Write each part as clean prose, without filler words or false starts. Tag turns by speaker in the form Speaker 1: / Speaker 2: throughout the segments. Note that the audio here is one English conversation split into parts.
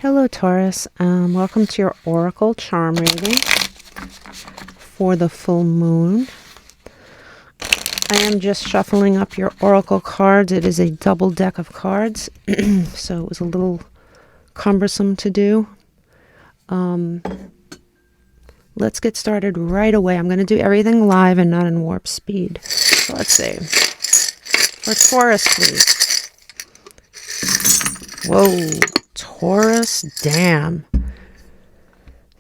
Speaker 1: Hello, Taurus. Welcome to your Oracle Charm reading for the full moon. I am just shuffling up your Oracle cards. It is a double deck of cards, so it was a little cumbersome to do. Let's get started right away. I'm going to do everything live and not in warp speed. So let's see. For Taurus, please. Whoa. Taurus, damn.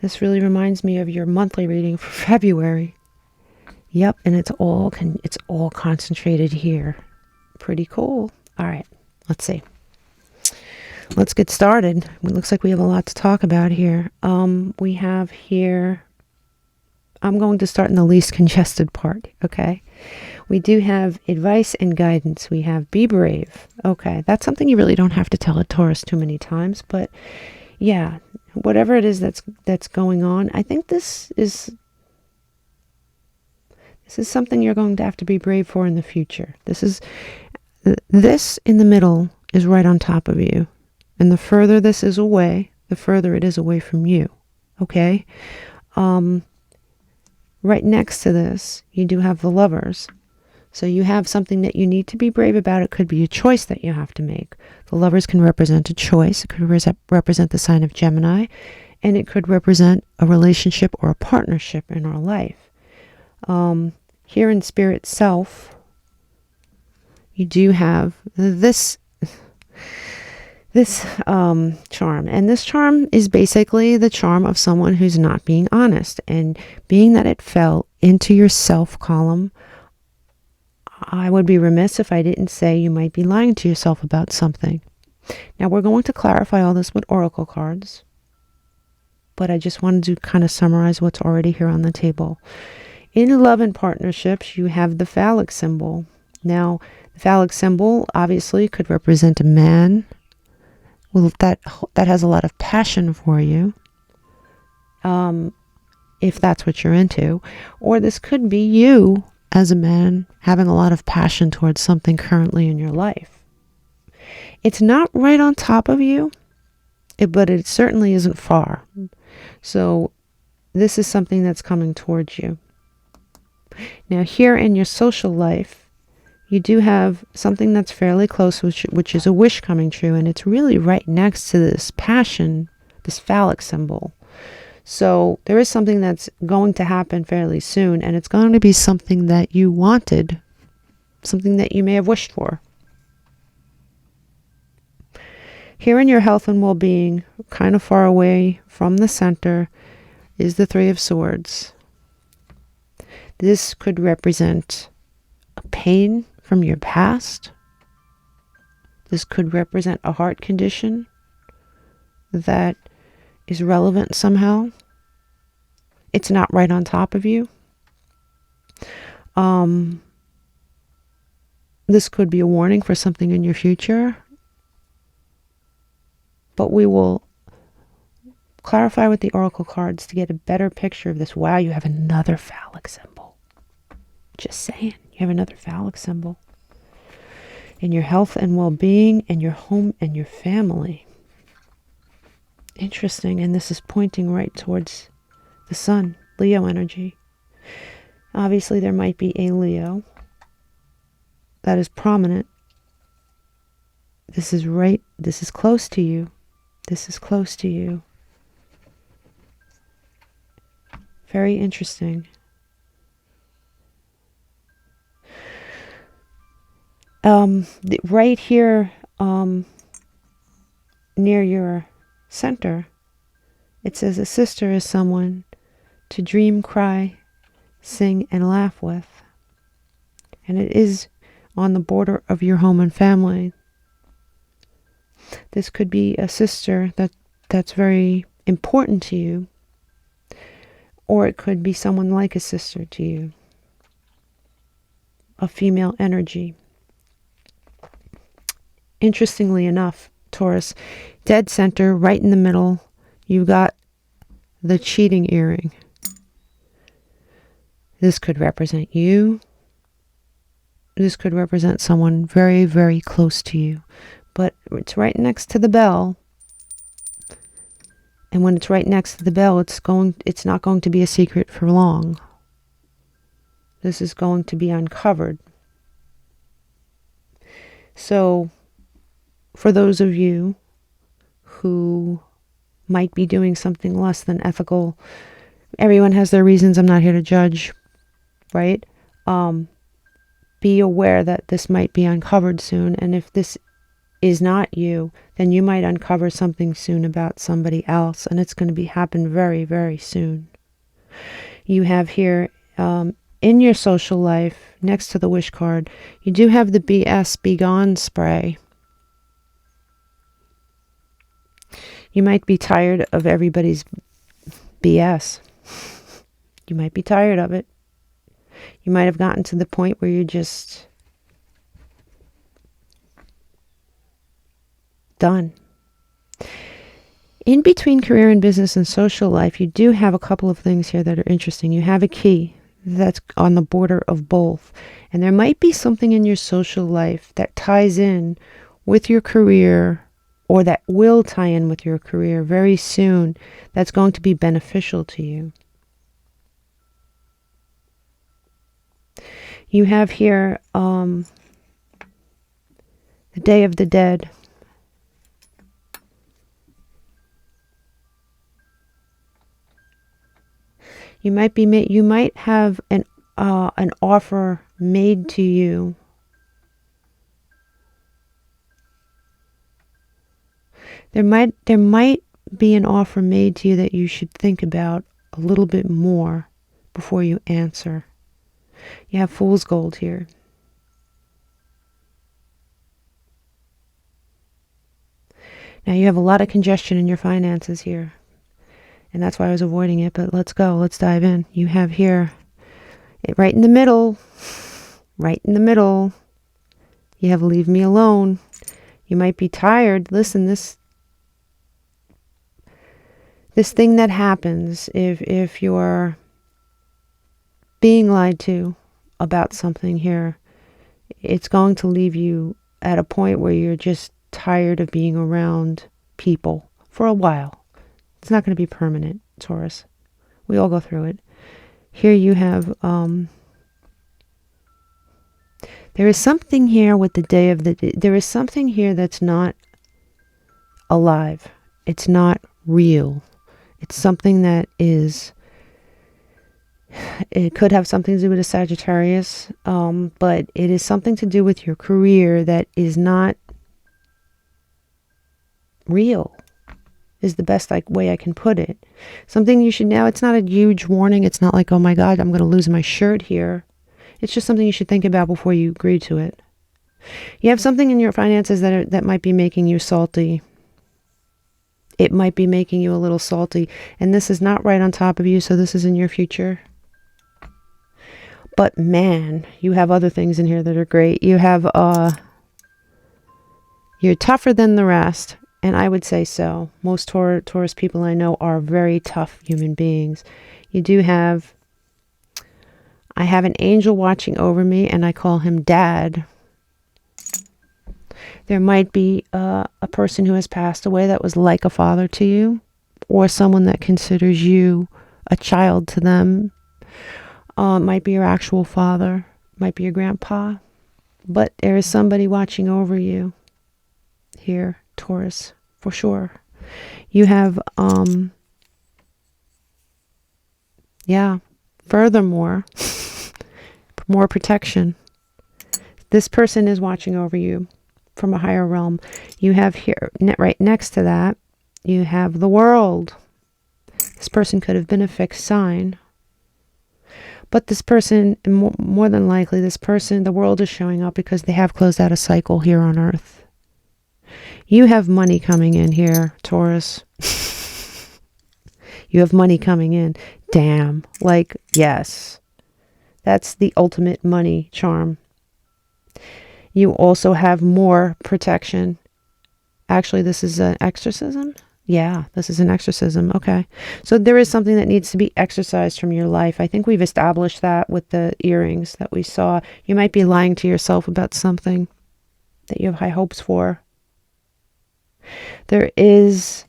Speaker 1: This really reminds me of your monthly reading for February. Yep, and it's all concentrated here. Pretty cool. All right, let's see. Let's get started. It looks like we have a lot to talk about here. We have here, I'm going to start in the least congested part, okay? We do have advice and guidance. We have be brave. Okay, that's something you really don't have to tell a Taurus too many times, but yeah, whatever it is that's going on, I think this is something you're going to have to be brave for in the future. This in the middle is right on top of you, and the further this is away, the further it is away from you. Okay, right next to this, you do have the Lovers. So you have something that you need to be brave about. It could be a choice that you have to make. The Lovers can represent a choice. It could represent the sign of Gemini, and it could represent a relationship or a partnership in our life. Here in Spirit Self, you do have this charm. And this charm is basically the charm of someone who's not being honest. And being that it fell into your self column, I would be remiss if I didn't say you might be lying to yourself about something. Now, we're going to clarify all this with oracle cards, but I just wanted to kind of summarize what's already here on the table. In love and partnerships, you have the phallic symbol. Now, the phallic symbol obviously could represent a man. Well, that has a lot of passion for you, if that's what you're into. Or this could be you as a man having a lot of passion towards something currently in your life. It's not right on top of you, but it certainly isn't far. So this is something that's coming towards you. Now, here in your social life, you do have something that's fairly close, which is a wish coming true, and it's really right next to this passion, this phallic symbol. So there is something that's going to happen fairly soon, and it's going to be something that you wanted, something that you may have wished for. Here in your health and well-being, kind of far away from the center, is the Three of Swords. This could represent a pain from your past. This could represent a heart condition that is relevant somehow. It's not right on top of you. This could be a warning for something in your future. But we will clarify with the oracle cards to get a better picture of this. Wow, you have another phallic symbol. Just saying, you have another phallic symbol. In your health and well-being, and your home and your family. Interesting, and this is pointing right towards the sun, Leo energy. Obviously, there might be a Leo that is prominent. This is close to you. This is close to you. Very interesting. Right here, near your center, it says a sister is someone to dream, cry, sing, and laugh with. And it is on the border of your home and family. This could be a sister that's very important to you, or it could be someone like a sister to you, a female energy. Interestingly enough, Taurus, dead center, right in the middle, you got the cheating earring. This could represent you. This could represent someone very, very close to you. But it's right next to the bell. And when it's right next to the bell, it's not going to be a secret for long. This is going to be uncovered. So, for those of you who might be doing something less than ethical, everyone has their reasons. I'm not here to judge, right? Be aware that this might be uncovered soon. And if this is not you, then you might uncover something soon about somebody else. And it's going to happen very, very soon. You have here, in your social life, next to the wish card, you do have the BS, be gone spray. You might be tired of everybody's BS. You might be tired of it. You might have gotten to the point where you're just done. In between career and business and social life, you do have a couple of things here that are interesting. You have a key that's on the border of both. And there might be something in your social life that ties in with your career, or that will tie in with your career very soon, that's going to be beneficial to you. You have here the Day of the Dead. You might have an offer made to you. There might be an offer made to you that you should think about a little bit more before you answer. You have fool's gold here. Now you have a lot of congestion in your finances here. And that's why I was avoiding it, but let's go. Let's dive in. You have here, right in the middle, you have leave me alone. You might be tired. Listen, this thing that happens if you're being lied to about something here, it's going to leave you at a point where you're just tired of being around people for a while. It's not going to be permanent, Taurus. We all go through it. Here you have, there is something here with the day of the day. There is something here that's not alive. It's not real. It's something that is, it could have something to do with a Sagittarius, but it is something to do with your career that is not real, is the best way I can put it. Something you should know. It's not a huge warning. It's not like, oh my God, I'm going to lose my shirt here. It's just something you should think about before you agree to it. You have something in your finances that might be making you salty. It might be making you a little salty. And this is not right on top of you, so this is in your future. But man, you have other things in here that are great. You have, you're tougher than the rest. And I would say so. Most Taurus people I know are very tough human beings. You do have, I have an angel watching over me, and I call him Dad. There might be a person who has passed away that was like a father to you, or someone that considers you a child to them. It might be your actual father, might be your grandpa, but there is somebody watching over you here, Taurus, for sure. You have, furthermore, more protection. This person is watching over you from a higher realm. You have here, right next to that, you have the World. This person could have been a fixed sign. But this person, more than likely, the World is showing up because they have closed out a cycle here on Earth. You have money coming in here, Taurus. You have money coming in. Damn. Like, yes. That's the ultimate money charm. You also have more protection. Actually, this is an exorcism. Yeah, this is an exorcism. Okay. So there is something that needs to be exorcised from your life. I think we've established that with the earrings that we saw. You might be lying to yourself about something that you have high hopes for. There is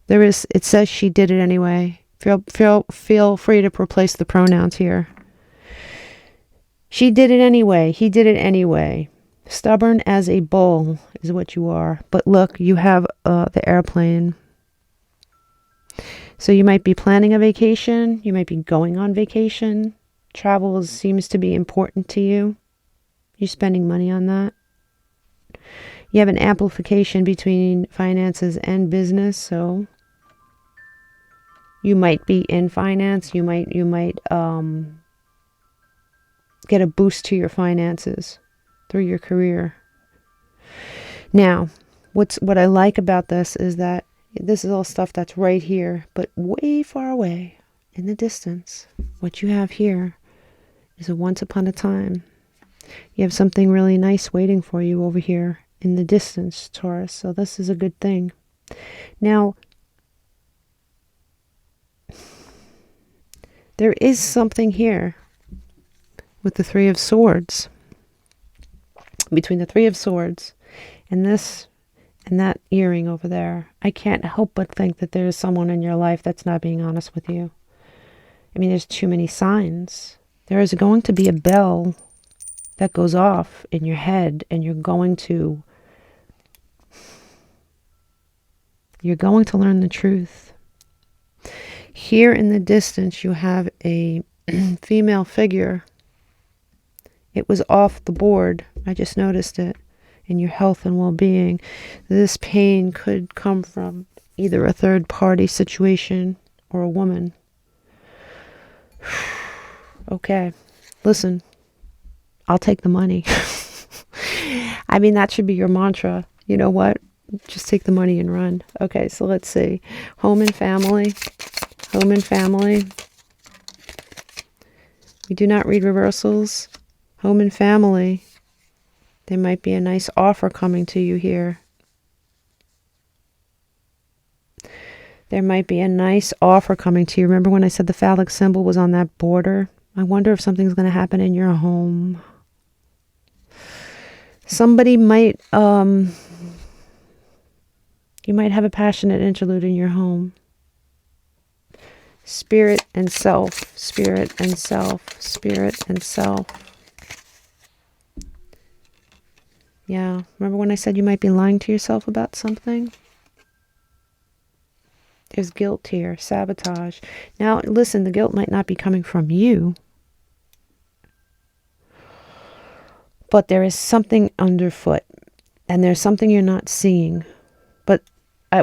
Speaker 1: It says she did it anyway. Feel free to replace the pronouns here. She did it anyway. He did it anyway. Stubborn as a bull is what you are. But look, you have the airplane. So you might be planning a vacation. You might be going on vacation. Travel seems to be important to you. You're spending money on that. You have an amplification between finances and business. So you might be in finance. You might get a boost to your finances through your career. Now, what I like about this is that this is all stuff that's right here, but way far away in the distance. What you have here is a once upon a time. You have something really nice waiting for you over here in the distance, Taurus. So this is a good thing. Now, there is something here with the Three of Swords. Between the Three of Swords and this and that earring over there, I can't help but think that there is someone in your life that's not being honest with you. I mean, there's too many signs. There is going to be a bell that goes off in your head, and you're going to learn the truth. Here in the distance, you have a female figure. It was off the board. I just noticed it. In your health and well-being. This pain could come from either a third-party situation or a woman. Okay, listen, I'll take the money. I mean, that should be your mantra. You know what? Just take the money and run. Okay, so let's see. Home and family. Home and family. We do not read reversals. Home and family. There might be a nice offer coming to you here. There might be a nice offer coming to you. Remember when I said the phallic symbol was on that border? I wonder if something's going to happen in your home. Somebody might, you might have a passionate interlude in your home. Spirit and self, spirit and self, spirit and self. Yeah, remember when I said you might be lying to yourself about something? There's guilt here, sabotage. Now, listen, the guilt might not be coming from you, but there is something underfoot, and there's something you're not seeing. But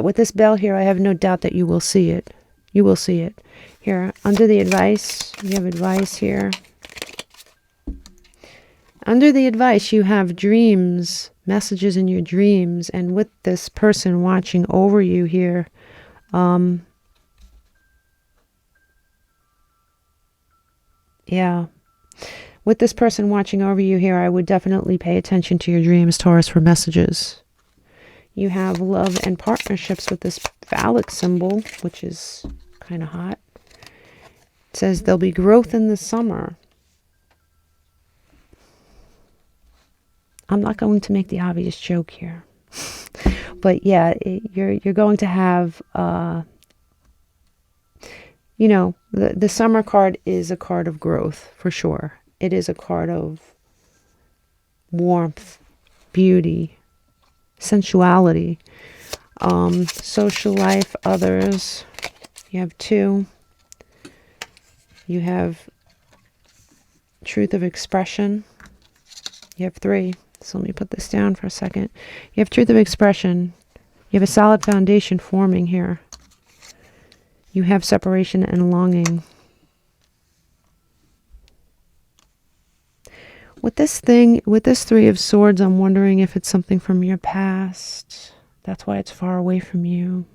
Speaker 1: with this bell here, I have no doubt that you will see it. You will see it. Here, under the advice, you have advice here. Under the advice, you have dreams, messages in your dreams, and with this person watching over you here, yeah. With this person watching over you here, I would definitely pay attention to your dreams, Taurus, for messages. You have love and partnerships with this phallic symbol, which is kind of hot. It says there'll be growth in the summer. I'm not going to make the obvious joke here. But yeah, you're going to have, you know, the summer card is a card of growth, for sure. It is a card of warmth, beauty, sensuality, social life, others. You have 2. You have truth of expression. You have 3. So let me put this down for a second. You have truth of expression. You have a solid foundation forming here. You have separation and longing. With this thing, with this 3 of Swords, I'm wondering if it's something from your past. That's why it's far away from you.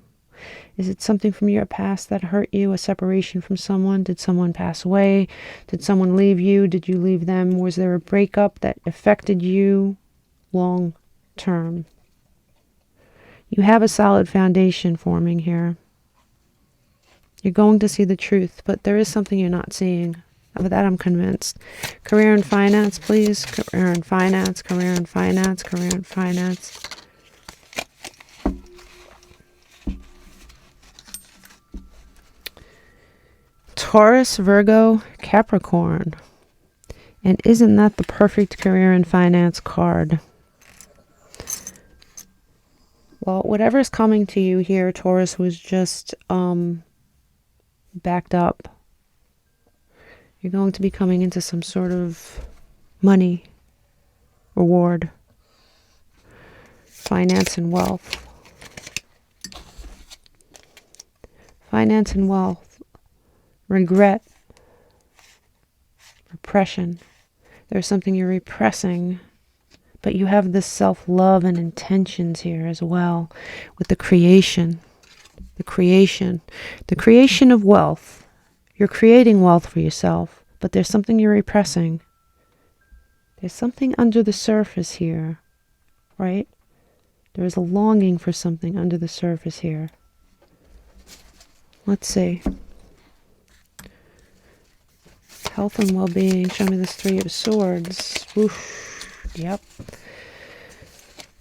Speaker 1: Is it something from your past that hurt you? A separation from someone? Did someone pass away? Did someone leave you? Did you leave them? Was there a breakup that affected you long term? You have a solid foundation forming here. You're going to see the truth, but there is something you're not seeing. Of that I'm convinced. Career and finance, please. Career and finance, career and finance, career and finance. Taurus, Virgo, Capricorn. And isn't that the perfect career and finance card? Well, whatever's coming to you here, Taurus, was just backed up. You're going to be coming into some sort of money, reward, finance and wealth. Finance and wealth, regret, repression. There's something you're repressing, but you have this self-love and intentions here as well with the creation, the creation of wealth. You're creating wealth for yourself, but there's something you're repressing. There's something under the surface here, right? There is a longing for something under the surface here. Let's see. Health and well-being. Show me this Three of Swords. Oof. Yep.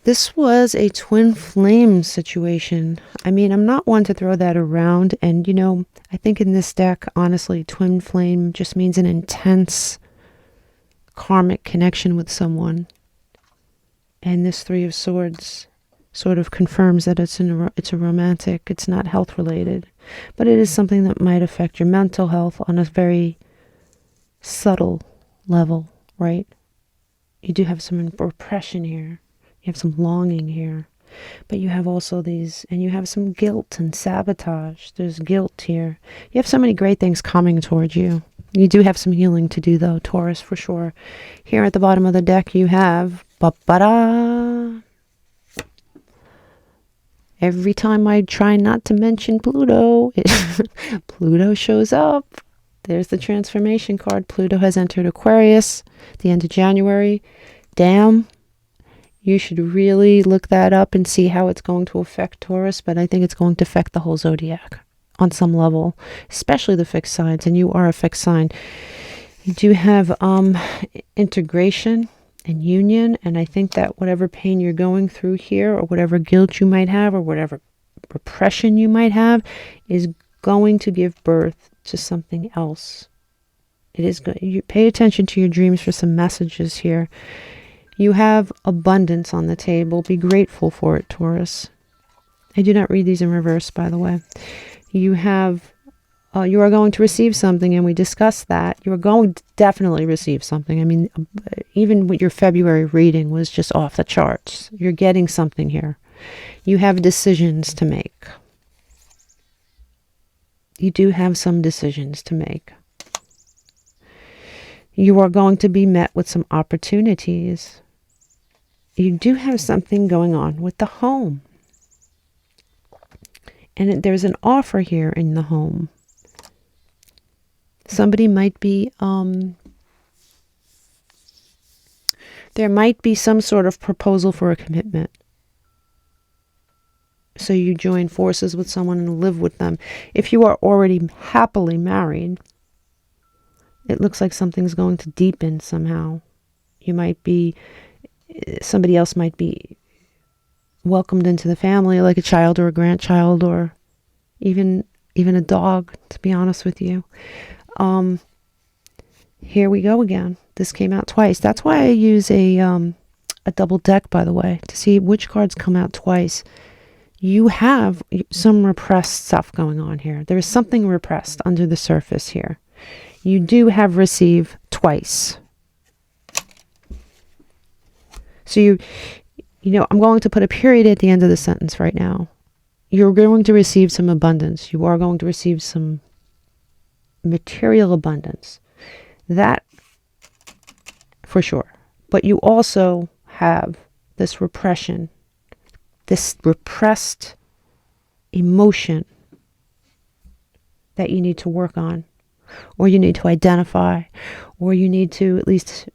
Speaker 1: This was a twin flame situation. I mean, I'm not one to throw that around. And, you know, I think in this deck, honestly, twin flame just means an intense karmic connection with someone. And this Three of Swords sort of confirms that it's a romantic, it's not health related, but it is something that might affect your mental health on a very subtle level, right? You do have some repression here. You have some longing here, but you have also these, and you have some guilt and sabotage. There's guilt here. You have so many great things coming towards you. You do have some healing to do though, Taurus, for sure. Here at the bottom of the deck, you have ba-ba-da. Every time I try not to mention Pluto, Pluto shows up. There's the transformation card. Pluto has entered Aquarius at the end of January. Damn. You should really look that up and see how it's going to affect Taurus, but I think it's going to affect the whole zodiac on some level, especially the fixed signs, and you are a fixed sign. You do have integration and union, and I think that whatever pain you're going through here, or whatever guilt you might have, or whatever repression you might have, is going to give birth to something else. It is good. You pay attention to your dreams for some messages here. You have abundance on the table. Be grateful for it, Taurus. I do not read these in reverse, by the way. You have, you are going to receive something, and we discussed that. You are going to definitely receive something. I mean, even with your February reading was just off the charts. You're getting something here. You have decisions to make. You do have some decisions to make. You are going to be met with some opportunities. You do have something going on with the home. And there's an offer here in the home. Somebody might be, there might be some sort of proposal for a commitment. So you join forces with someone and live with them. If you are already happily married, it looks like something's going to deepen somehow. You might be, somebody else might be welcomed into the family, like a child or a grandchild, or even a dog, to be honest with you. Here we go again. This came out twice. That's why I use a double deck, by the way, to see which cards come out twice. You have some repressed stuff going on here. There is something repressed under the surface here. You do have receive twice. So you know, I'm going to put a period at the end of the sentence right now. You're going to receive some abundance. You are going to receive some material abundance. That for sure. But you also have this repression, this repressed emotion that you need to work on, or you need to identify, or you need to at least,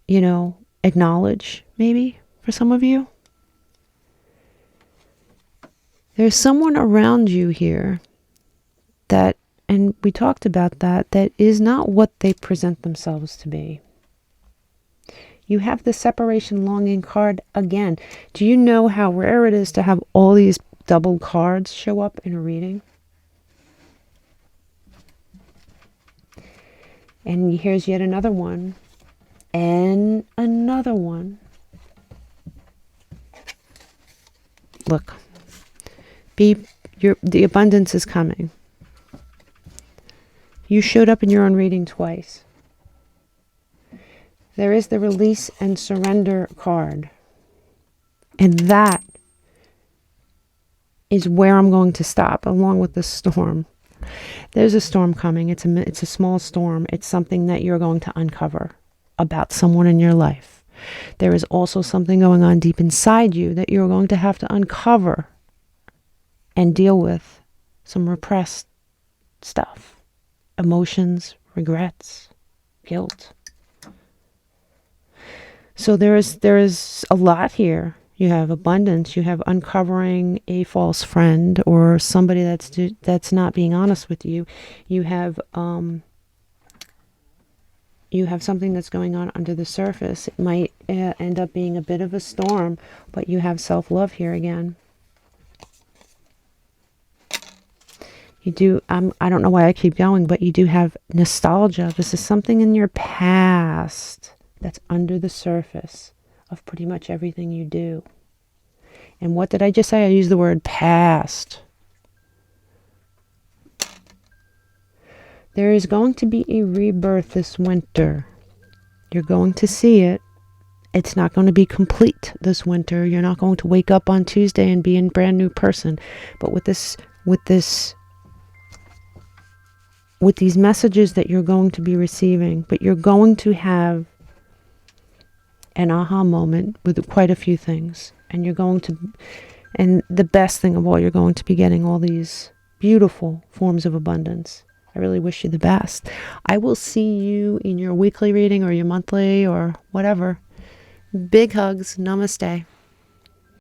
Speaker 1: you know, acknowledge, maybe, for some of you. There's someone around you here that, and we talked about that is not what they present themselves to be. You have the separation longing card again. Do you know how rare it is to have all these double cards show up in a reading? And here's yet another one. And another one. Look. The abundance is coming. You showed up in your own reading twice. There is the release and surrender card. And that is where I'm going to stop, along with the storm. There's a storm coming. It's a small storm. It's something that you're going to uncover about someone in your life. There is also something going on deep inside you that you're going to have to uncover and deal with. Some repressed stuff. Emotions, regrets, guilt. So there is a lot here. You have abundance. You have uncovering a false friend or somebody that's not being honest with you. You have something that's going on under the surface. It might end up being a bit of a storm, but you have self-love here again. You do. I don't know why I keep going, but you do have nostalgia. This is something in your past that's under the surface of pretty much everything you do. And what did I just say? I used the word past. There is going to be a rebirth this winter. You're going to see it. It's not going to be complete this winter. You're not going to wake up on Tuesday and be a brand new person. But with these messages that you're going to be receiving, but you're going to have an aha moment with quite a few things. And and the best thing of all, you're going to be getting all these beautiful forms of abundance. I really wish you the best. I will see you in your weekly reading or your monthly or whatever. Big hugs. Namaste.